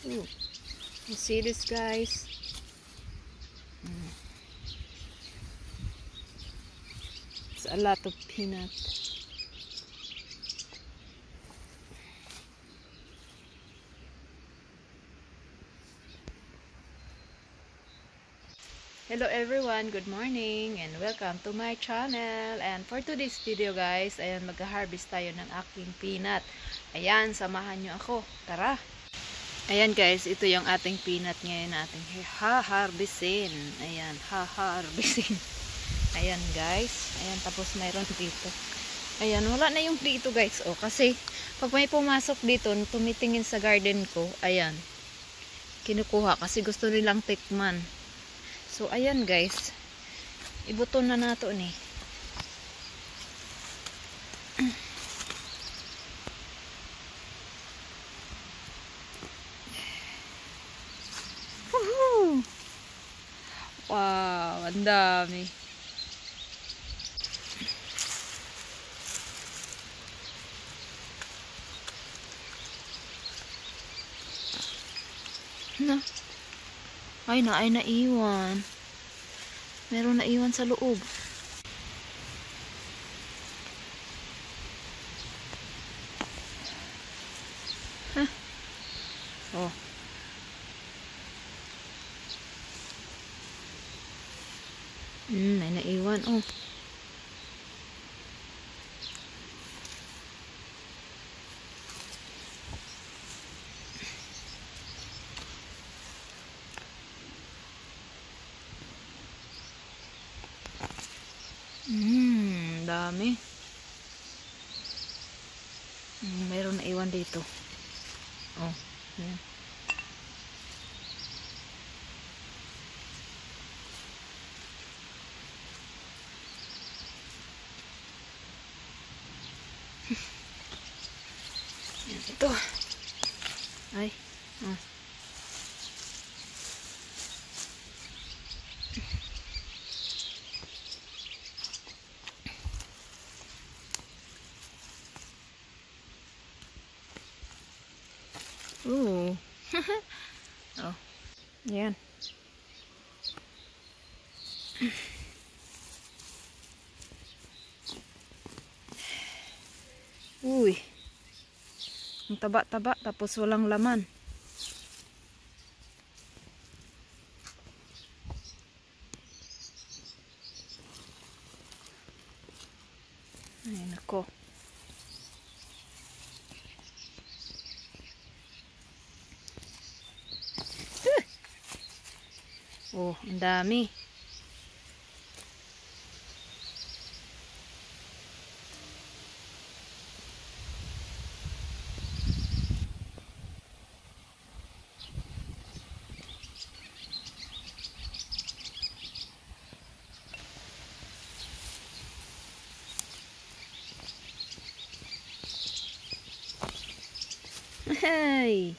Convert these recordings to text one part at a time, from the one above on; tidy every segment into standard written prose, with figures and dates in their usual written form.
Ooh, you see this, guys? It's a lot of peanut. Hello everyone, good morning and welcome to my channel. And for today's video guys, ayan, mag-harvest tayo ng aking peanut. Ayan, samahan nyo ako. Tara! Ayan guys, ito yung ating peanut ngayon na ating ha-harvestin. Ayan, ha-harvestin. Ayan guys, ayan, tapos mayroon dito. Ayan, wala na yung dito guys. O, kasi pag may pumasok dito, tumitingin sa garden ko, ayan, kinukuha kasi gusto nilang tikman. So, ayan guys. Ibuton na nato ni. Woohoo! Wow, ang dami. Na. Ay, naiwan. Meron naiwan sa loob. Huh? Oh. May naiwan. Oh. Dami. Mayroon na iwan dito. Oh. Yan. Yan, ito. Ay. Oh. Ooh. Oh. Yan. Uy. Ang taba-taba tapos walang laman. Ay, nako. Oh, ang dami. Hey.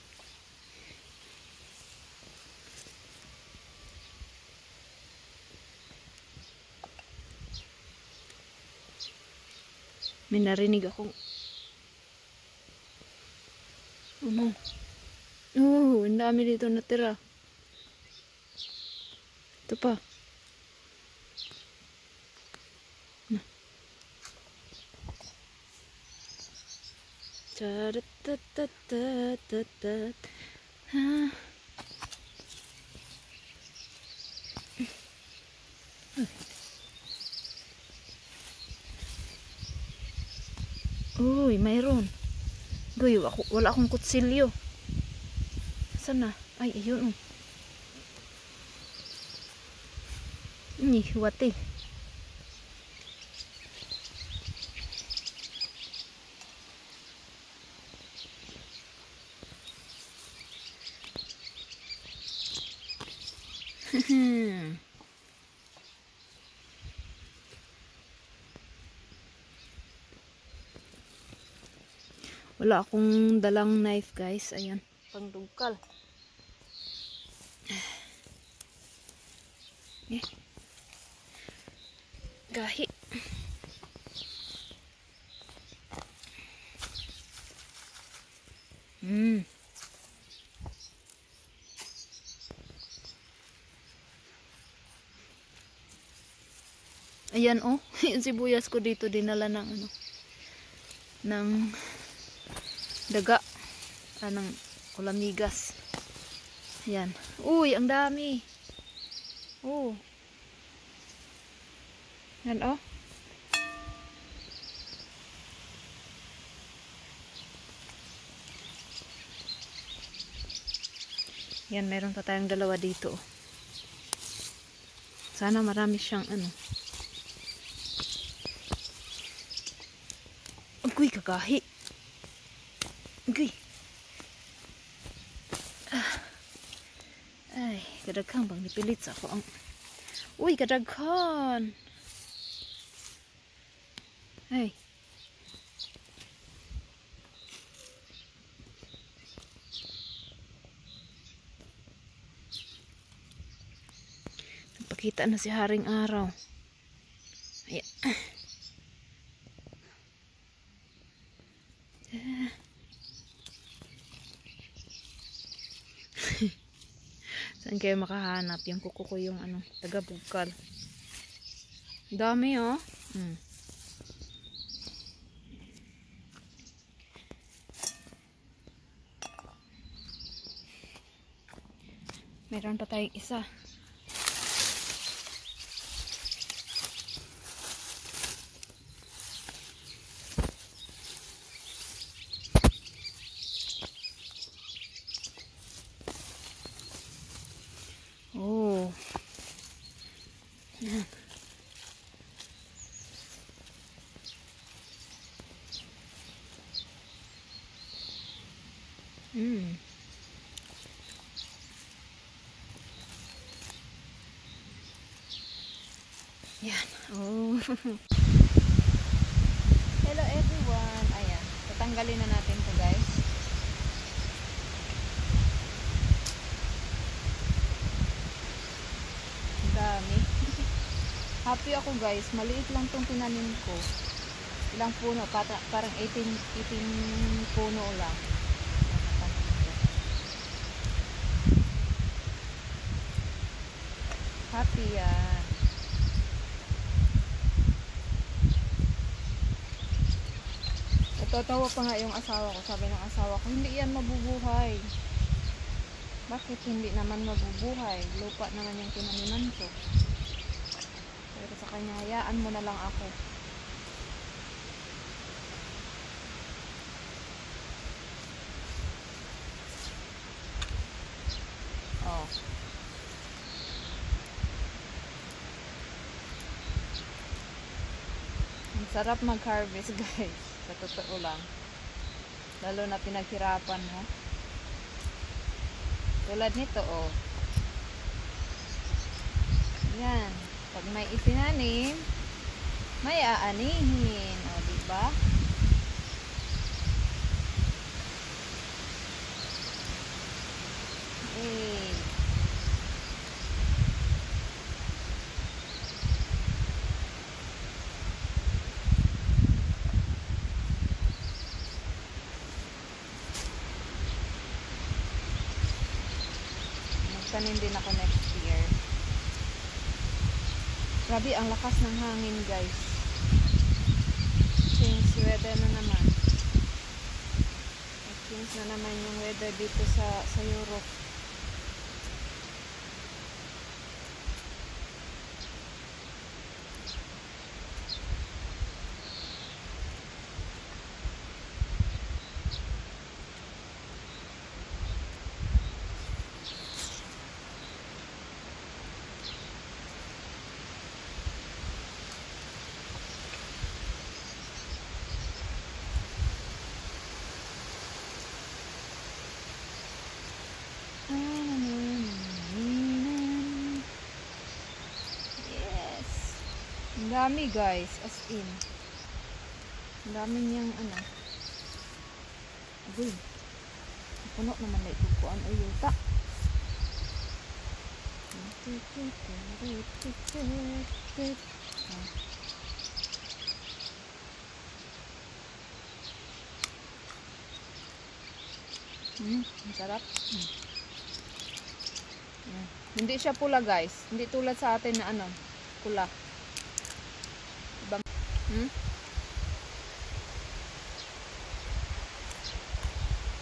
May narinig akong ano? Ang dami dito natira. Ito pa. Tarat-tat-tat-tat-tat. Ha. Uy, mayroon. Uy, wala akong kutsilyo. Saan na? Ay, ayun. Hiwati. Wala akong dalang knife guys. Ayan, pangdugkal. Gahi. Ayan oh, yung sibuyas ko dito dinala ng ano, ng daga, ng kulamigas. Ayan. Uy, ang dami. Oh. Yan oh. Yan, meron pa tayong dalawa dito. Sana marami siyang ano. Agoy, kagahi. Agoy. Ay, kadaghan bang nipilit sa ako ang... Uy, kadaghan. Ay. Nagpakita na si Haring Araw. Ayan. Saan kayo makahanap? Yung kuko ko yung ano, taga-bugkal. Dami oh. Meron pa tayong isa. Oh. Yan. Yan. Oh. Hello everyone. Ayan. Tatanggalin na natin to guys. Ang dami. Happy ako guys. Maliit lang tong tinanim ko. Ilang puno? Parang 18 puno lang. Happy yan. Tatawa pa nga yung asawa ko. Sabi ng asawa ko, hindi yan mabubuhay. Bakit hindi naman mabubuhay? Lupa naman yung tinaniman ko. Pero sa kanya, hayaan mo na lang ako. Oh. Ang sarap mag-harvest guys. Sa totoo lang. Lalo na pinaghirapan mo. Tulad nito oh. Yan. Pag may itinanim, may aanihin. O, diba? Eh. Magtanim din ako next year. Grabe, ang lakas ng hangin guys. Change weather na naman. Change na naman yung weather dito sa Europe. Ang dami guys, as in. Ang dami niyang ano. Agoy. Puno naman na itukuan o yuta. Ang sarap. Hindi siya pula guys. Hindi tulad sa atin na ano, pula. Hmm?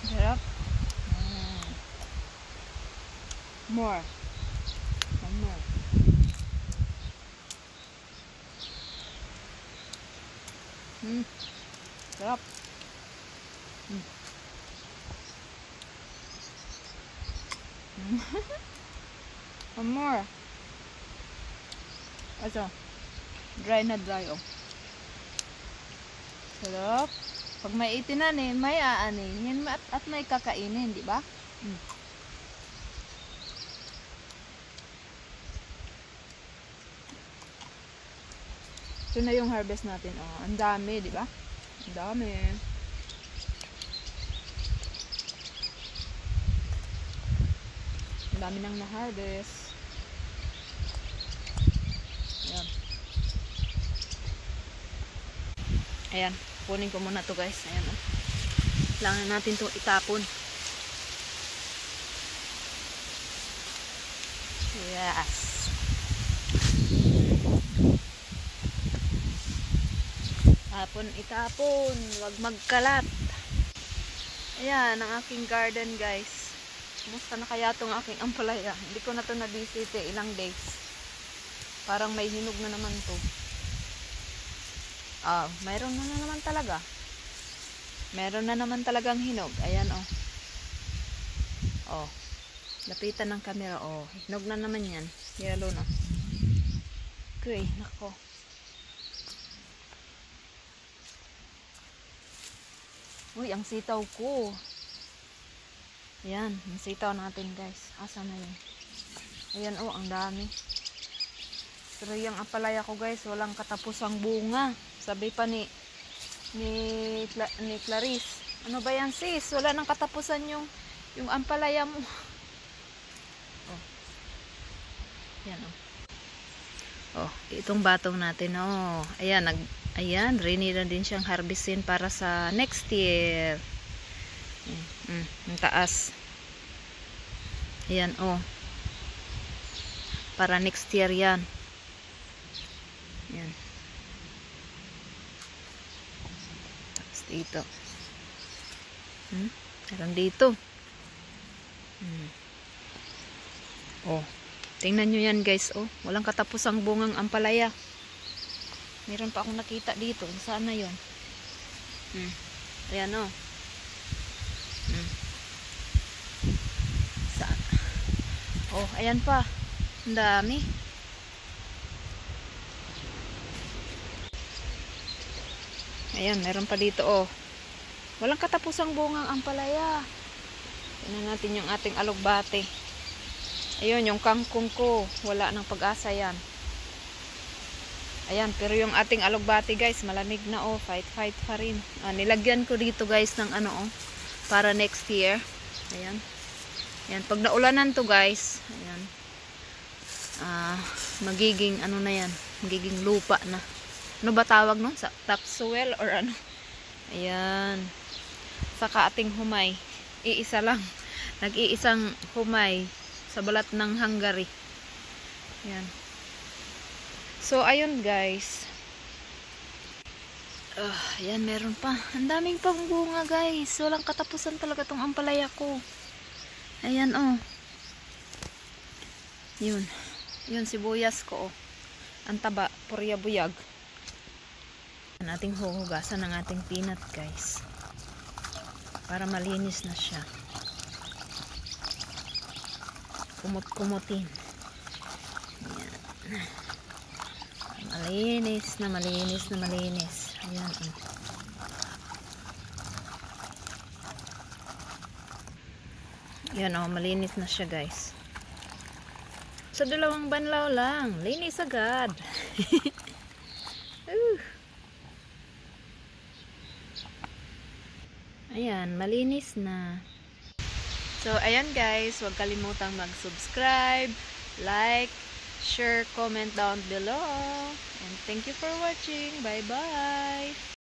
Sarap. More. One more. Sarap. One more. Ito. Dry na dry, oh. Sarap. Pag may itinanin, may aanin. At may kakainin, di ba? Ito na yung harvest natin, oh. Ang dami, di ba? Ang dami. Ang dami nang na-harvest. Ayan. Ayan. Kunin ko muna to guys. Ayan, oh. Kailangan natin itong itapon. Yes. Itapon. Huwag magkalat. Ayan, ang aking garden guys. Kumusta na kaya itong aking ampalaya? Hindi ko na ito na-visit ilang days. Parang may hinog na naman to. Mayroon na naman talaga. Meron na naman talagang hinog. Ayan, oh. Oh. Lapitan ng camera, oh. Hinog na naman yan. Yellow na. Okay, nako. Uy, ang sitaw ko. Ayan, ang sitaw natin guys. Asa na yun? Ayan, oh, ang dami. Pero yung apalaya ko guys, walang katapusang bunga. Sabi pa ni Clarice, ano ba yan sis? Wala nang katapusan yung ampalaya mo. Oh. Yan, oh. Oh, itong batong natin, oh. Ayan, ayan, ready na din siyang harvestin para sa next year. Ang taas. Ayan, oh. Para next year yan. Ayan. Tapos dito. Meron dito. Oh. Tingnan nyo yan guys, oh. Walang katapusang bungang ampalaya. Meron pa akong nakita dito. Saan na yun? Ayan, oh. Saan? Oh, ayan pa. Ang dami. Ayan, meron pa dito, oh. Walang katapusang bungang ampalaya. Tingnan natin yung ating alugbate. Ayun, yung kangkong ko. Wala nang pag-asa yan. Ayan, pero yung ating alugbate guys, malamig na, oh. Fight pa rin. Nilagyan ko dito guys ng ano, oh. Para next year. Ayan. Ayan, pag naulanan to guys, ayan. Magiging ano na yan. Magiging lupa na. Ano ba tawag nun? Topsoil or ano? Ayan. Saka ating humay. Iisa lang. Nag-iisang humay sa balat ng Hungary. Ayan. So, ayun guys. Ayan, meron pa. Ang daming pang bunga guys. Walang katapusan talaga tong ampalaya ko. Ayan, oh. Yun. Yun, sibuyas ko, oh. Ang taba, purya buyag. Nating huhugasan ng ating peanut guys, para malinis na siya. Kumot-kumutin. Malinis na malinis na malinis. Ayan, oh. Ayan, oh, malinis na siya guys. Sa dalawang banlaw lang, linis agad. Ayan, malinis na. So, ayan guys, huwag kalimutang mag-subscribe, like, share, comment down below. And thank you for watching. Bye-bye!